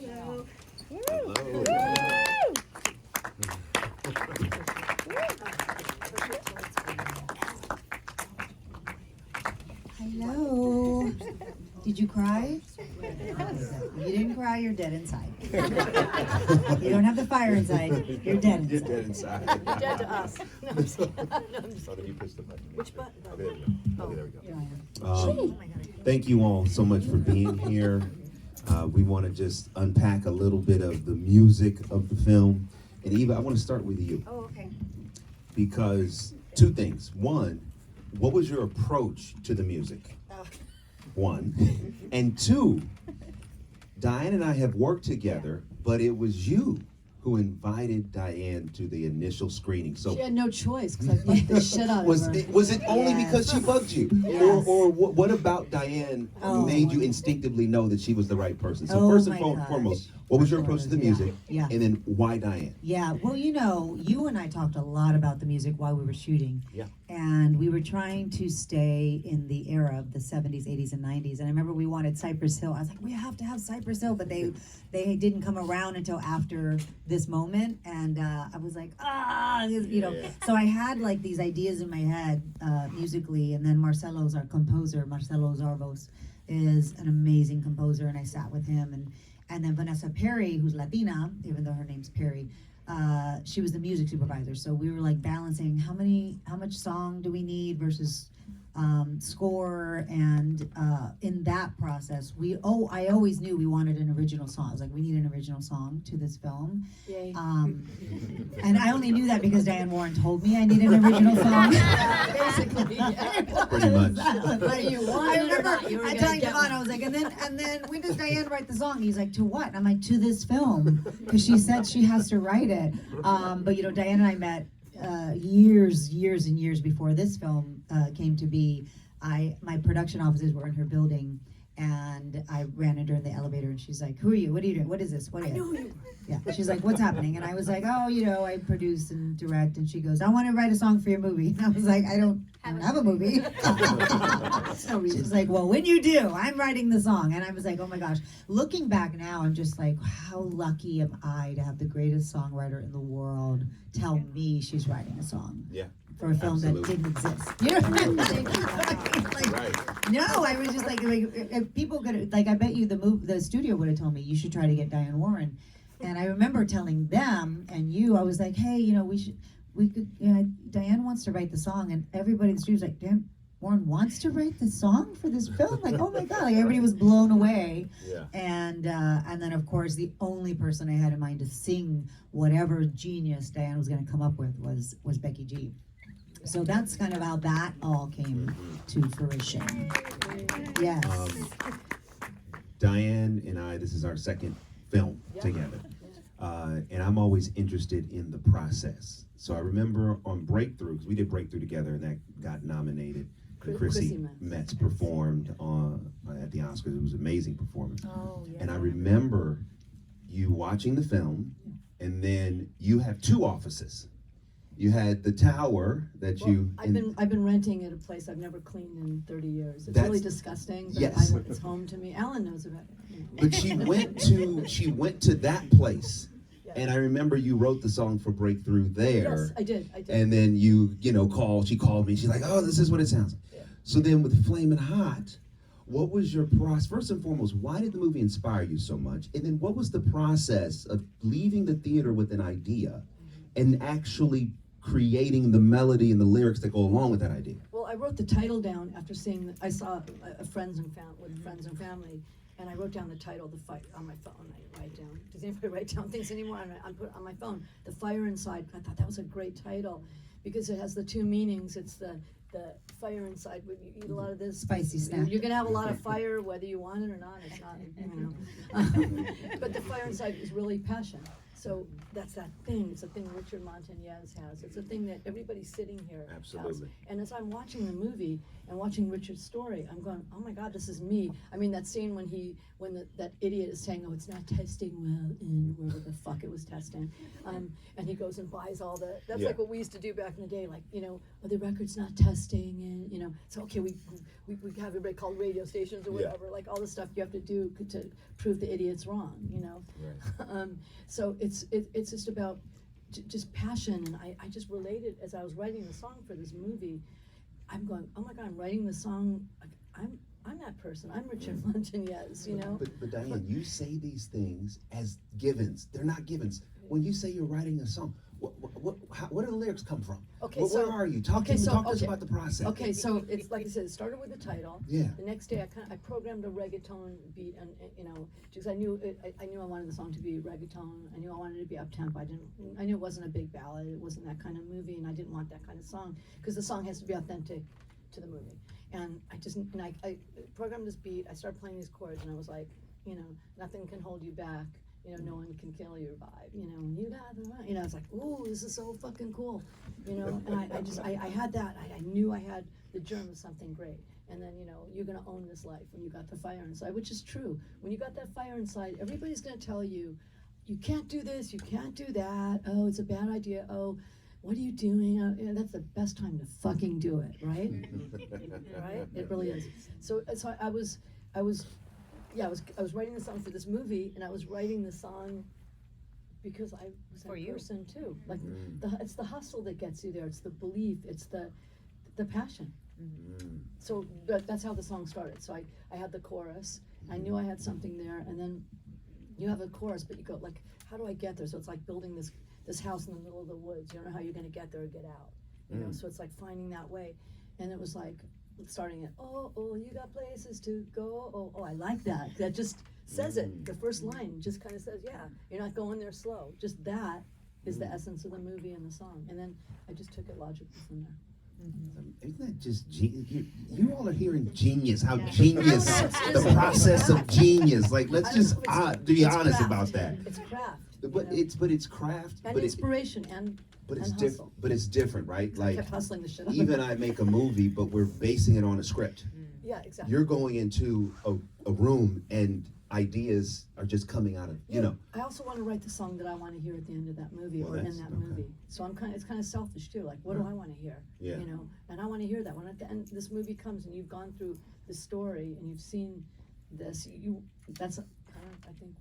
Hello. Hello. Did you cry? You didn't cry, you're dead inside. You don't have the fire inside, you're dead You're inside. dead inside. Dead to us. No, I'm just kidding. No, I'm just Oh, then you push the button. Which button? Oh, there we go. Oh, there we go. Thank you all so much for being here. We want to just unpack a little bit of the music of the film. And Eva, I want to start with you. Oh, okay. Because two things. One, what was your approach to the music? One. And two, Diane and I have worked together, but it was you who invited Diane to the initial screening. So She had no choice because I bugged the shit out of was her. it only Yes. because she bugged you? Yes. Or what about Diane Oh, made you my- instinctively know that she was the right person? So Oh, first and my gosh. foremost, what was your approach to the music? Yeah. And then why Diane? Yeah, well, you know, you and I talked a lot about the music while we were shooting. Yeah. And we were trying to stay in the era of the 70s, 80s, and 90s. And I remember we wanted Cypress Hill. I was like, we have to have Cypress Hill, but they didn't come around until after this moment. And I was like, you know. Yeah. So I had like these ideas in my head musically. And then Marcelo's our composer, Marcelo Zarvos, is an amazing composer. And I sat with him. And then Vanessa Perry, who's Latina, even though her name's Perry, she was the music supervisor. So we were like balancing how much song do we need versus score, and in that process, I always knew we wanted an original song. I was like, we need an original song to this film. Yay. And I only knew that because Diane Warren told me I needed an original song. Basically, yeah. Pretty much. Whether you want I it or remember not, you were I gonna telling get Devon, one. I was like, and then when does Diane write the song? He's like, to what? And I'm like, to this film, because she said she has to write it. But you know, Diane and I met years and years before this film came to be. My production offices were in her building, and I ran into her in the elevator, and she's like, "Who are you? What are you doing? What is this? What is it?" Yeah, she's like, "What's happening?" And I was like, "Oh, you know, I produce and direct." And she goes, "I want to write a song for your movie." And I was like, "I don't have a movie." She's like, "Well, when you do, I'm writing the song." And I was like, "Oh my gosh!" Looking back now, I'm just like, how lucky am I to have the greatest songwriter in the world tell me she's writing a song. Yeah. For a film Absolutely. that didn't exist. You know what I mean? Like, Right. no, I was just like if people could, like, I bet you the studio would have told me you should try to get Diane Warren. And I remember telling them and you, I was like, hey, you know, we could, you know, Diane wants to write the song, and everybody in the studio was like, Diane Warren wants to write the song for this film? Like, oh my God, like everybody was blown away. Yeah. And then of course the only person I had in mind to sing whatever genius Diane was gonna come up with was Becky G. So that's kind of how that all came to fruition. Yes. Diane and I, this is our second film together. And I'm always interested in the process. So I remember on Breakthrough, because we did Breakthrough together, and that got nominated. And Chrissy Metz performed at the Oscars. It was an amazing performance. Oh, yeah. And I remember you watching the film, and then you have two offices. You had the tower that Well, I've been renting at a place I've never cleaned in 30 years. It's That's- really disgusting, but yes. it's home to me. Alan knows about it. But she went to that place, and I remember you wrote the song for Breakthrough there. Yes, I did. And then she called me. She's like, "Oh, this is what it sounds like." Yeah. So then with Flamin Hot, what was your process? First and foremost, why did the movie inspire you so much? And then what was the process of leaving the theater with an idea and actually creating the melody and the lyrics that go along with that idea? Well, I wrote the title down after seeing. I saw friends and family, and I wrote down the title, "The Fight," on my phone. I write down. Does anybody write down things anymore? I put it on my phone. "The Fire Inside." I thought that was a great title because it has the two meanings. It's the fire inside. When you eat a lot of this Spicy snack. you're gonna have a lot of fire whether you want it or not. It's not, you know. But the fire inside is really passion. So that's that thing. It's a thing Richard Montañez has. It's a thing that everybody sitting here has. Absolutely. And as I'm watching the movie and watching Richard's story, I'm going, oh my God, this is me. I mean, that scene when that idiot is saying, oh, it's not testing well in wherever the fuck it was testing. And he goes and buys all that's Yeah. like what we used to do back in the day, like, oh, the record's not testing, and, so, okay, we have everybody call radio stations or Yeah. whatever, like all the stuff you have to do to prove the idiot's wrong, Right. So it's just about just passion, and I just related as I was writing the song for this movie. I'm going, oh my God, I'm writing the song. I'm that person. I'm Richard Montañez, But Diane, you say these things as givens. They're not givens. When you say you're writing a song, where do the lyrics come from? Okay, where so are you? Talk to us about the process. Okay, so it's like I said, it started with the title. Yeah. The next day, I programmed a reggaeton beat, and because I knew I wanted the song to be reggaeton. I knew I wanted it to be up tempo. I knew it wasn't a big ballad. It wasn't that kind of movie, and I didn't want that kind of song because the song has to be authentic to the movie. And I programmed this beat. I started playing these chords, and I was like, nothing can hold you back. No one can kill your vibe. You got the right. I was like, ooh, this is so fucking cool. And I had that. I knew I had the germ of something great. And then, you're gonna own this life when you got the fire inside, which is true. When you got that fire inside, everybody's gonna tell you, you can't do this, you can't do that. Oh, it's a bad idea. Oh, what are you doing? That's the best time to fucking do it, right? Right? It really is. So I was writing the song for this movie, and I was writing the song because I was that person too. Like it's the hustle that gets you there. It's the belief. It's the passion. So that's how the song started. So I had the chorus. I knew I had something there, and then you have a chorus, but you go like, how do I get there? So it's like building this house in the middle of the woods. You don't know how you're gonna get there or get out. So it's like finding that way, and it was like starting it. Oh, you got places to go. Oh, I like that. That just says it. The first line just kind of says, yeah, you're not going there slow. Just that is the essence of the movie and the song. And then I just took it logically from there. Isn't that just genius? You all are hearing genius. How genius, the process of genius. Like, let's just be honest craft. about that. It's craft. But it's craft. And but inspiration and it's hustle. different. But it's different, right? I Like, kept hustling the shit out of Eva it. and I make a movie, but we're basing it on a script. Yeah, exactly. You're going into a room and ideas are just coming out of, I also want to write the song that I want to hear at the end of that movie Well, or in that's- that okay. movie. So it's kind of selfish too. Like, what do I want to hear? Yeah. And I want to hear that when at the end this movie comes and you've gone through the story and you've seen this. That's I think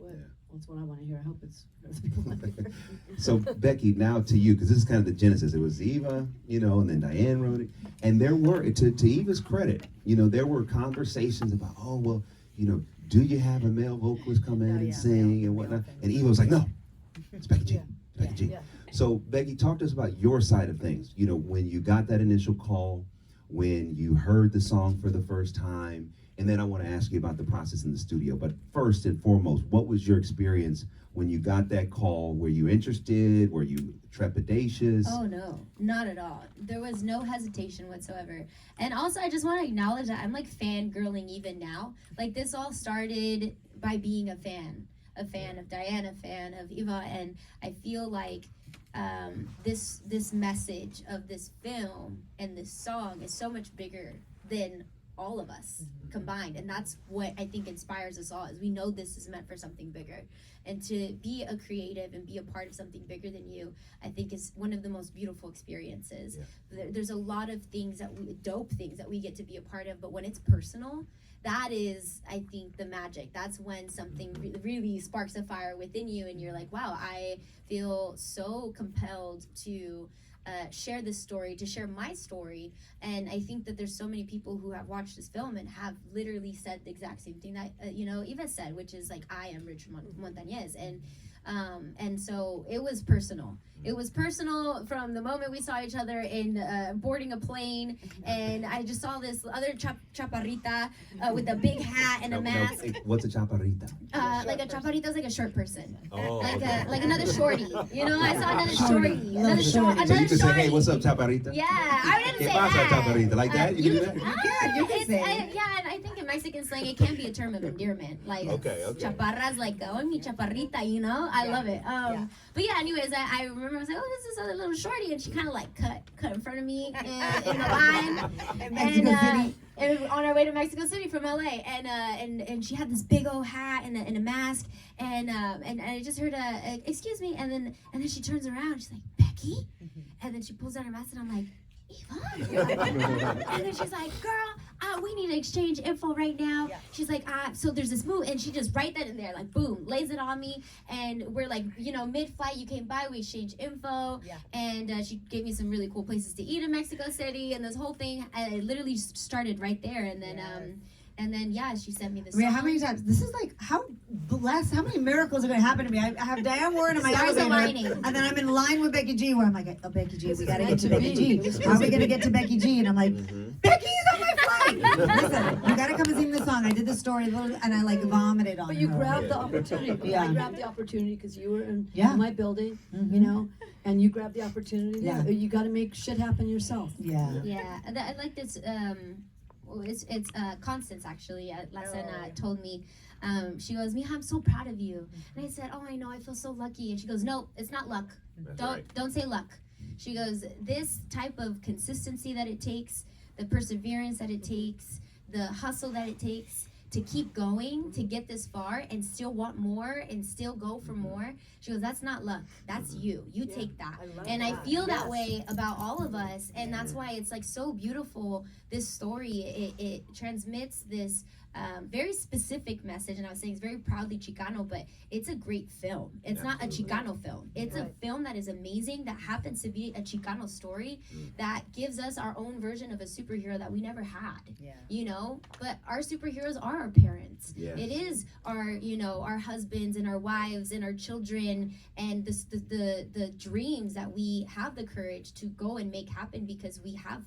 that's what I want to hear. I hope it's other people want to hear. So Becky, now to you, because this is kind of the genesis. It was Eva, and then Diane wrote it. And there were, to Eva's credit, there were conversations about, do you have a male vocalist come in and sing and whatnot? And Eva was like, no, it's Becky G. Yeah. Becky G. Yeah. So Becky, talk to us about your side of things. When you got that initial call, when you heard the song for the first time, and then I want to ask you about the process in the studio. But first and foremost, what was your experience when you got that call? Were you interested? Were you trepidatious? Oh no, not at all. There was no hesitation whatsoever. And also I just want to acknowledge that I'm like fangirling even now. Like this all started by being a fan of Diane, a fan of Eva, and I feel like this message of this film and this song is so much bigger than all of us combined, and that's what I think inspires us all, is we know this is meant for something bigger, and to be a creative and be a part of something bigger than you, I think is one of the most beautiful experiences. There's a lot of things dope things that we get to be a part of, but when it's personal, that is, I think, the magic. That's when something really sparks a fire within you, and you're like, wow, I feel so compelled to share this story, to share my story. And I think that there's so many people who have watched this film and have literally said the exact same thing that Eva said, which is like, I am Richard Montañez. And so it was personal. It was personal from the moment we saw each other in boarding a plane, and I just saw this other chaparrita with a big hat and a mask. What's a chaparrita? Like a chaparrita is like a short person, Oh, like another shorty. I saw another shorty, another So you can say, hey, what's up, chaparrita? Yeah, I didn't ¿Qué say pasa, that. chaparrita? Like that? You can do that? You can say it. Yeah, and I think it Mexican slang, it can be a term of endearment. Like, Okay. chaparra's like, oh, mi chaparrita, you know? I love it. But yeah, anyways, I remember I was like, oh, this is a little shorty. And she kind of like cut in front of me in the line. And on our way to Mexico City from LA. And she had this big old hat and a mask. And I just heard excuse me. And then she turns around. She's like, Becky? And then she pulls out her mask and I'm like, Eva? And then she's like, girl, we need to exchange info right now. Yeah. She's like, so there's this move, and she just right then and there, like, boom, lays it on me, and we're like, mid-flight, you came by, we exchanged info, and she gave me some really cool places to eat in Mexico City, and this whole thing, it literally started right there, and then, yeah, she sent me this song. How many times? This is like, how many miracles are going to happen to me? I have Diane Warren in my elevator, and then I'm in line with Becky G, where I'm like, oh, Becky G, we got to get to Becky G. How are we going to get to Becky G? And I'm like, Becky's on my flight! Listen, you got to come and sing the song. I did the story, and I like vomited on her. But you grabbed the opportunity. Yeah. I grabbed the opportunity because you were in Yeah. my building, and you grabbed the opportunity. Yeah. You got to make shit happen yourself. Yeah. Yeah, I like this. It's Constance actually. Lasena told me. She goes, Mija, I'm so proud of you. And I said, oh, I know, I feel so lucky. And she goes, no, it's not luck. Don't say luck. She goes, this type of consistency that it takes, the perseverance that it takes, the hustle that it takes to keep going, to get this far and still want more and still go for more. She goes, that's not luck. That's you. You take that. I feel that way about all of us. And that's why it's like so beautiful, this story. It transmits this very specific message. And I was saying it's very proudly Chicano, but it's a great film. It's not a Chicano film. It's a film that is amazing, that happens to be a Chicano story that gives us our own version of a superhero that we never had. You know, but our superheroes are our parents. It is our, our husbands and our wives and our children and the dreams that we have the courage to go and make happen because we have,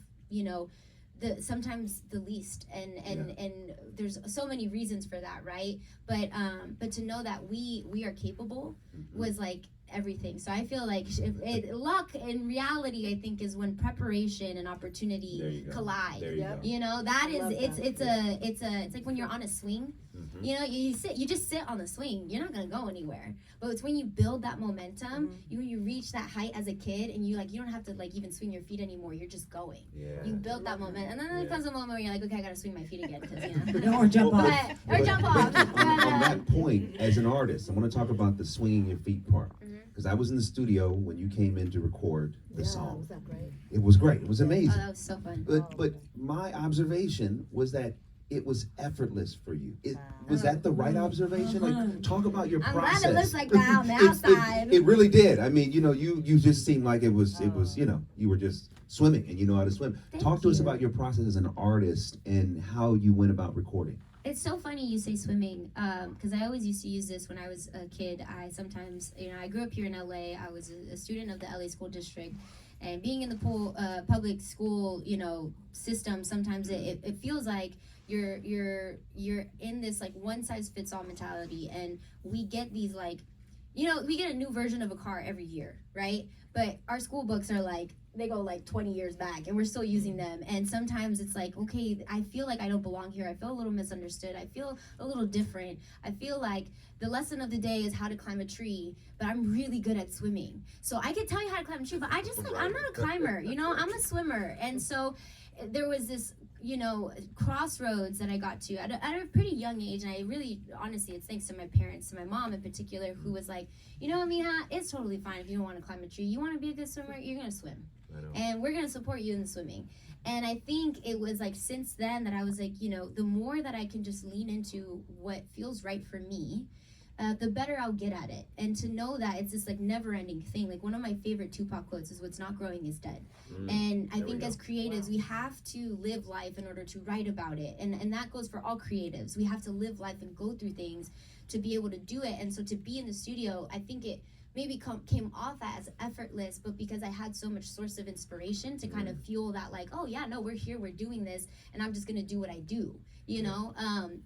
sometimes the least and there's so many reasons for that, right? But to know that we are capable was like everything. So I feel like luck in reality, I think, is when preparation and opportunity collide. That is it's like when you're on a swing. You just sit on the swing. You're not gonna go anywhere. But it's when you build that momentum, you reach that height as a kid, and you don't have to even swing your feet anymore. You're just going. You build that momentum, and then there comes a moment where you're like, okay, I gotta swing my feet again, Or jump off. Or jump off. On that point, as an artist, I want to talk about the swinging your feet part. Because I was in the studio when you came in to record the song. Was that great? It was great. It was amazing. Oh, that was so fun. But my observation was that it was effortless for you. Was that the right observation? Like, talk about your process. I'm glad it looks like that on the outside. It really did. I mean, you just seemed like it was, you were just swimming and you know how to swim. Talk to us about your process as an artist and how you went about recording. It's so funny you say swimming, because I always used to use this when I was a kid. I sometimes, I grew up here in LA. I was a student of the LA school district. And being in the public school, system, sometimes it feels like you're in this like one size fits all mentality, and we get these we get a new version of a car every year, right? But our school books are they go 20 years back and we're still using them. And sometimes it's like, okay, I feel like I don't belong here. I feel a little misunderstood. I feel a little different. I feel like the lesson of the day is how to climb a tree, but I'm really good at swimming. So I can tell you how to climb a tree, but I just I'm not a climber, I'm a swimmer. And so there was this, crossroads that I got to at a pretty young age. And I really, honestly, it's thanks to my parents, to my mom in particular, who was like, Mija, it's totally fine if you don't want to climb a tree. You want to be a good swimmer, you're going to swim. And we're going to support you in swimming. And I think it was since then that I was the more that I can just lean into what feels right for me, the better I'll get at it. And to know that it's this never-ending thing. One of my favorite Tupac quotes is, "What's not growing is dead." And I think as creatives, we have to live life in order to write about it. And that goes for all creatives. We have to live life and go through things to be able to do it. And so to be in the studio, I think it maybe came off as effortless, but because I had so much source of inspiration to kind of fuel that oh yeah, no, we're here, we're doing this, and I'm just gonna do what I do,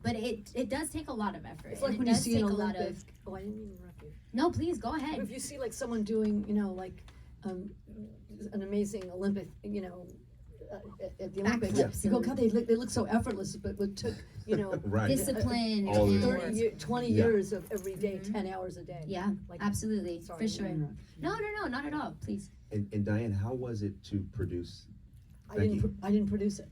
but it does take a lot an It's like when you see an Olympic. Oh, I didn't mean to interrupt you. No, please go ahead. If you see someone doing, an amazing Olympic, at the Olympics. Backflips You go, and- God, they look so effortless, but it took, you know, Right. Discipline All the and 30 years, 20 Yeah. years of every day, 10 hours a day. yeah, Like, absolutely, sorry, for sure. interrupt. No, not at all. Please. And Diane, how was it to produce? I didn't, Becky. I didn't produce it.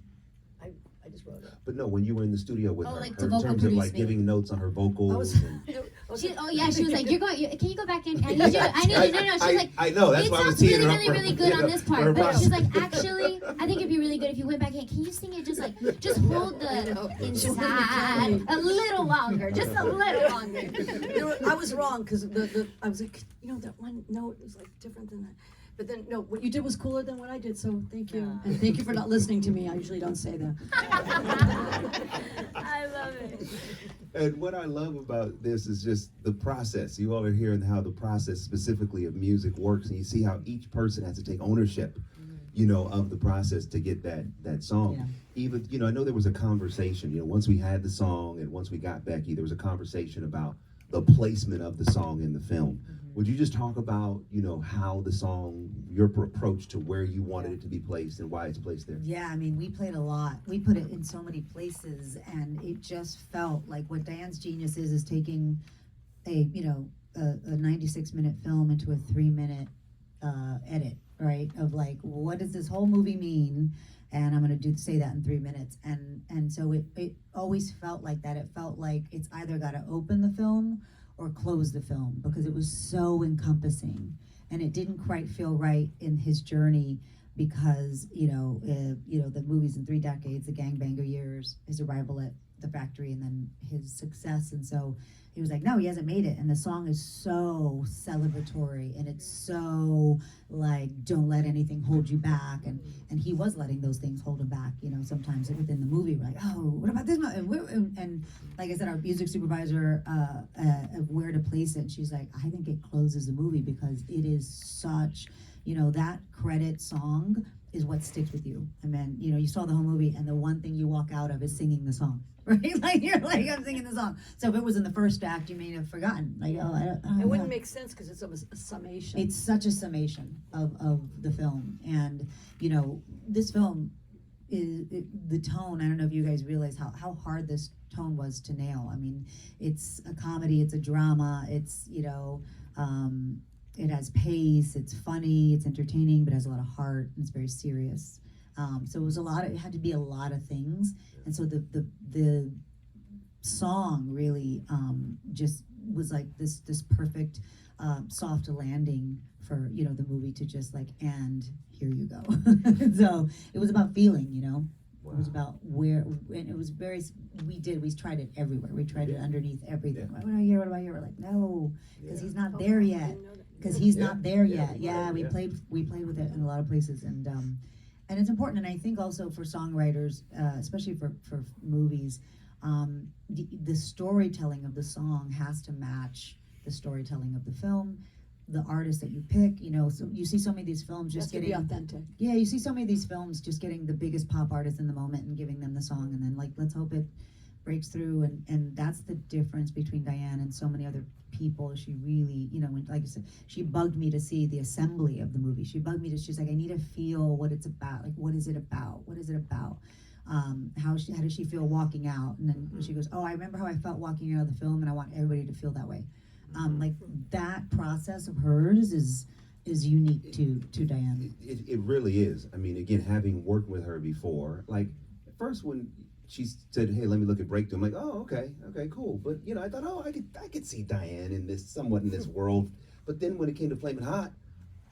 I just wrote it. But no, when you were in the studio with Oh, her, like her to in vocal terms of like produce me. giving notes on her vocals. I was, and- Oh yeah, she was like, "You're going. Can you go back in? I need you. I need you." No, she's like, I know, that's "It why I was sounds teeing really, her up really, for- really good you on know, this for her part." But she's process. like, "Actually, I think it'd be really good if you went back in. Can you sing it just hold the inside a little longer, just a little longer." I was wrong because I was like, you know, that one note was like different than that. But then, no, what you did was cooler than what I did, so thank you. And thank you for not listening to me. I usually don't say that. I love it. And what I love about this is just the process. You all are hearing how the process specifically of music works, and you see how each person has to take ownership, you know, of the process to get that song. Yeah. Even, you know, I know there was a conversation, you know, once we had the song and once we got Becky, there was a conversation about the placement of the song in the film. Would you just talk about, you know, how the song, your approach to where you wanted it to be placed and why it's placed there? Yeah, I mean, we played a lot. We put it in so many places, and it just felt like what Diane's genius is taking a 96-minute film into a 3-minute edit, right? Of like, what does this whole movie mean? And I'm gonna say that in 3 minutes. And so it always felt like that. It felt like it's either gotta open the film or close the film, because it was so encompassing, and it didn't quite feel right in his journey, because the movie's in 3 decades, the gangbanger years, his arrival at the factory, and then his success. And so he was like, no, he hasn't made it. And the song is so celebratory, and it's so like, don't let anything hold you back. And he was letting those things hold him back, you know, sometimes within the movie. We're like, oh, what about this? And like I said, our music supervisor of where to place it, she's like, I think it closes the movie, because it is such, you know, that credit song is what sticks with you. And then, you know, you saw the whole movie, and the one thing you walk out of is singing the song, right? Like, you're like, I'm singing the song. So if it was in the first act, you may have forgotten. Like, oh, I don't It wouldn't know. make sense because it's almost a summation. It's such a summation of the film. And, you know, this film the tone, I don't know if you guys realize how hard this tone was to nail. I mean, it's a comedy, it's a drama, it's, you know, it has pace, it's funny, it's entertaining, but it has a lot of heart, and it's very serious. So it was it had to be a lot of things. And so the song really just was like this perfect soft landing for, you know, the movie to just like, and here you go. So it was about feeling, you know. Wow. It was about where, and it was very, we tried it everywhere. We tried it underneath everything. Yeah. What about here? What about here? We're like, no, because he's not there I yet. didn't know that. Because he's Yeah. not there Yeah, yet. we Yeah, played, we yeah. played with it in a lot of places, and it's important. And I think also for songwriters, especially for movies, the storytelling of the song has to match the storytelling of the film, the artist that you pick. You know, so you see so many of these films just Has to be getting authentic. yeah, you see so many of these films just getting the biggest pop artist in the moment and giving them the song, and then like, let's hope it breaks through. And that's the difference between Diane and so many other people. She really, you know, when, like I said, she bugged me to see the assembly of the movie. She bugged me to, she's like, I need to feel what it's about. Like, what is it about? What is it about? How does she feel walking out? And then she goes, oh, I remember how I felt walking out of the film, and I want everybody to feel that way. Like that process of hers is unique to Diane. It really is. I mean, again, having worked with her before, like at first when she said, "Hey, let me look at Breakthrough," I'm like, "Oh, okay, cool." But you know, I thought, "Oh, I could see Diane in this somewhat in this world." But then when it came to Flamin Hot,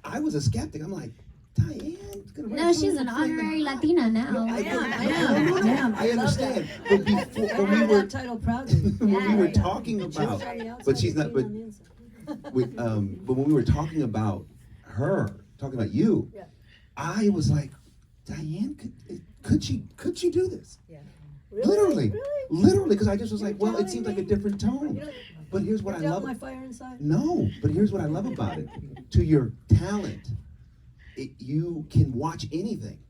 I was a skeptic. I'm like, Diane's gonna write No, a song she's for an Flamin' honorary Hot? Latina now. No, I am. I I love understand. But before, I when we wear were that title proudly. when we were Yeah. talking about, but she's not. But but when we were talking about her, talking about you, Yeah. I was like, Diane, could she do this? Really? Literally, because I just was You're like, well, it doubting seems like a me? different tone. You know, But here's what I You're love. doubting my fire inside? No, but here's what I love about it. To your talent, you can watch anything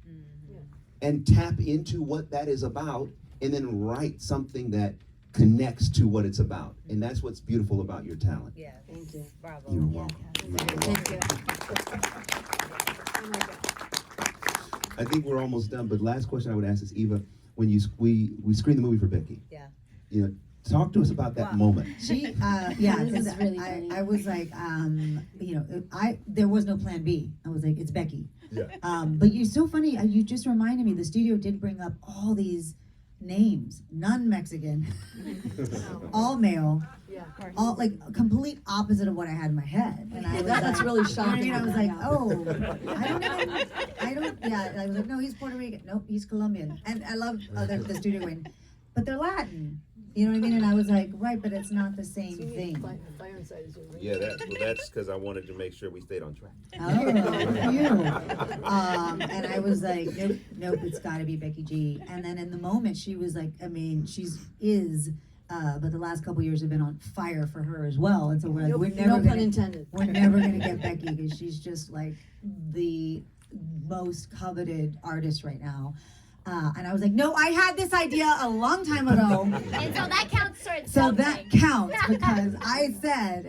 and tap into what that is about, and then write something that connects to what it's about. And that's what's beautiful about your talent. Yeah. Thank you. Bravo. You're welcome. You're welcome. Thank you. Oh my God. I think we're almost done. But last question I would ask is, Eva, when we screened the movie for Becky. Yeah. You know, talk to us about that Wow. moment. She, yeah, This is 'cause really I, funny. I was like, you know, there was no plan B. I was like, it's Becky. Yeah. But you're so funny. You just reminded me. The studio did bring up all these names, none Mexican, all male, Yeah. all like complete opposite of what I had in my head. And I was That's like, really you know what I shocking. mean? I was like, Yeah. oh, I don't. Yeah, I was like, no, he's Puerto Rican. Nope, he's Colombian. And I love the studio going, but they're Latin. You know what I mean? And I was like, right, but it's not the same So you need thing. fire inside is your ring. Yeah, that's because I wanted to make sure we stayed on track. Oh, you. And I was like, nope, it's got to be Becky G. And then in the moment, she was like, I mean, but the last couple years have been on fire for her as well. And so we're like, we're never No pun gonna, intended. we're never gonna get Becky because she's just like the most coveted artist right now. And I was like, no, I had this idea a long time ago. And so that counts towards So something. that counts because I said,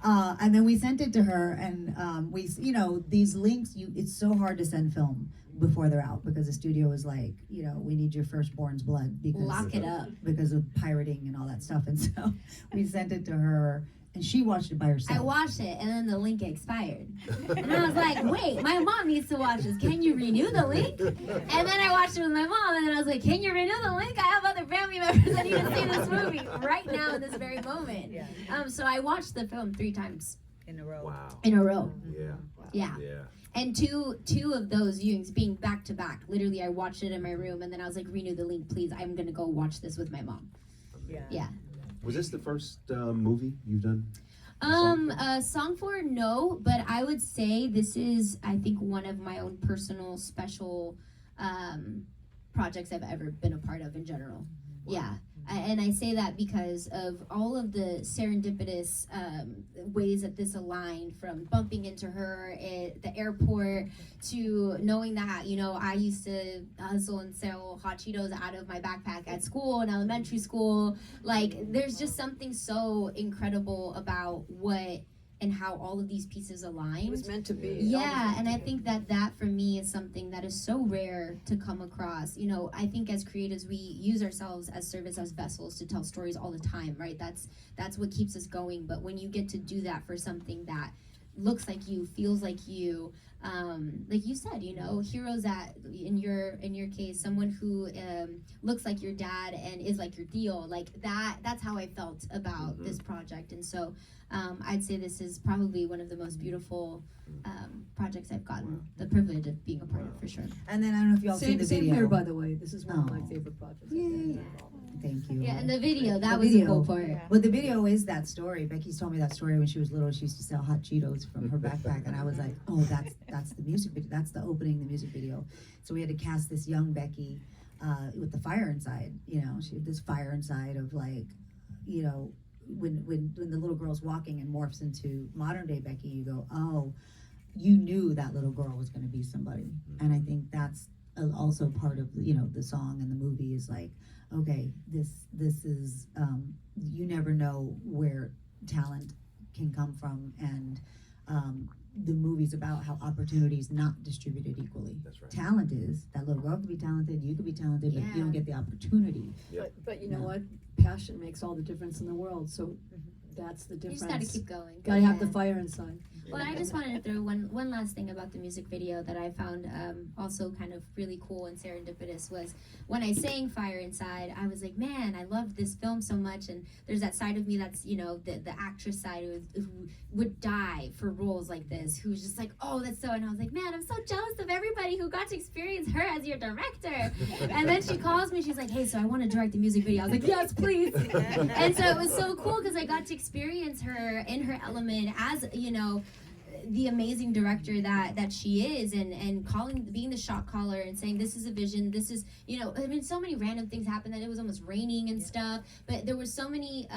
and then we sent it to her, and we, you know, these links. It's so hard to send film before they're out because the studio is like, you know, we need your firstborn's blood because Lock it up. because of pirating and all that stuff. And so we sent it to her, and she watched it by herself. I watched it and then the link expired. And I was like, wait, my mom needs to watch this. Can you renew the link? And then I watched it with my mom and then I was like, can you renew the link? I have other family members that need to see this movie right now in this very moment. Yeah. So I watched the film 3 times In a row. Wow. in a row. Yeah. Yeah. Yeah. And two of those viewings being back to back. Literally, I watched it in my room and then I was like, renew the link, please. I'm going to go watch this with my mom. Yeah. Yeah. Was this the first movie you've done? Song for no, but I would say this is, I think, one of my own personal special projects I've ever been a part of in general. Yeah. And I say that because of all of the serendipitous ways that this aligned, from bumping into her at the airport to knowing that, you know, I used to hustle and sell hot Cheetos out of my backpack at school, in elementary school. Like, there's just something so incredible about what and how all of these pieces align. It was meant to be. Yeah, and I think that for me is something that is so rare to come across. You know, I think as creatives, we use ourselves as service, as vessels to tell stories all the time, right? That's what keeps us going. But when you get to do that for something that looks like you, feels like you, like you said, you know, heroes that in your case, someone who looks like your dad and is like your tío, like that's how I felt about this project. And so I'd say this is probably one of the most beautiful projects I've gotten the privilege of being a part of, for sure. And then I don't know if y'all seen Same, the same video. here, by the way. This is one of my Oh. favorite projects. Yay. Thank you. Yeah, and the video, that The was video. a cool part. Yeah. Well, the video is that story. Becky's told me that story when she was little. She used to sell hot Cheetos from her backpack, and I was like, "Oh, that's the music video. That's the opening, the music video." So we had to cast this young Becky with the fire inside. You know, she had this fire inside of like, you know, when the little girl's walking and morphs into modern day Becky, you go, "Oh, you knew that little girl was going to be somebody." And I think that's also part of, you know, the song and the movie is like, okay, this is you never know where talent can come from, and the movie's about how opportunity is not distributed equally. That's right. Talent is, that little girl could be talented, you could be talented, but you don't get the opportunity. But you know Yeah. what? Passion makes all the difference in the world. So that's the You difference. just gotta keep going. Gotta have the Yeah. fire inside. Well, I just wanted to throw one last thing about the music video that I found also kind of really cool and serendipitous was when I sang Fire Inside, I was like, man, I love this film so much. And there's that side of me that's, you know, the actress side who would die for roles like this, who's just like, oh, that's so, and I was like, man, I'm so jealous of everybody who got to experience her as your director. And then she calls me, she's like, hey, so I want to direct the music video. I was like, yes, please. And so it was so cool because I got to experience her in her element as, you know, the amazing director that she is, and being the shot caller and saying this is a vision, this is, you know, I mean, so many random things happened that it was almost raining and stuff, but there were so many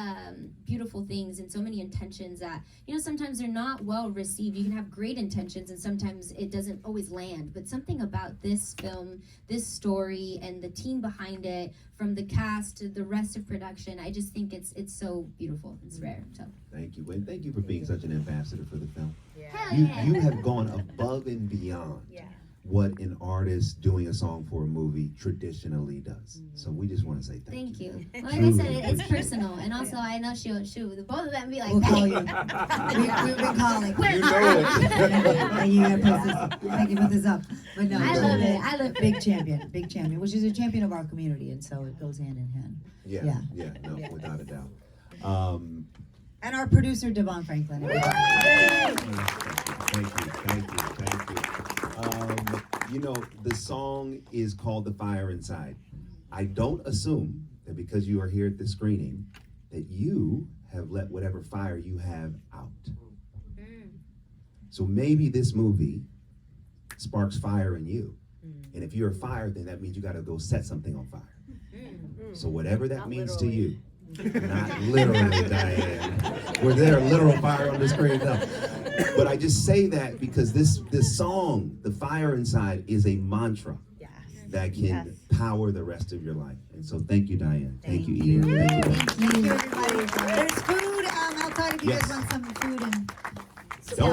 beautiful things and so many intentions that, you know, sometimes they're not well received. You can have great intentions and sometimes it doesn't always land, but something about this film, this story, and the team behind it, from the cast to the rest of production, I just think it's so beautiful. It's rare. So Thank you, and thank you for being such an ambassador for the film. Yeah. Hell You yeah. you have gone above and beyond Yeah. what an artist doing a song for a movie traditionally does. So we just want to say Thank you. you. Like I said, it's personal, and also I know she'll both of them be like, We'll call "Hey." you. We've been calling. Where You are know you? Thank you, thank you for this up. But no, I love it. I love big champion, which is a champion of our community, and so it goes hand in hand. Yeah, Yeah. no, without a doubt. And our producer, Devon Franklin. Everybody. Thank you. You know, the song is called The Fire Inside. I don't assume that because you are here at the screening that you have let whatever fire you have out. So maybe this movie sparks fire in you. And if you're a fire, then that means you got to go set something on fire. So whatever that Not means literally. to you, not literally, Diane. Was there a literal fire on the screen? No. But I just say that because this song, The Fire Inside, is a mantra that can power the rest of your life. And so thank you, Diane. Thank you, Eva. Thank you. Thank you, everybody. There's food outside if you Yes. guys want some food and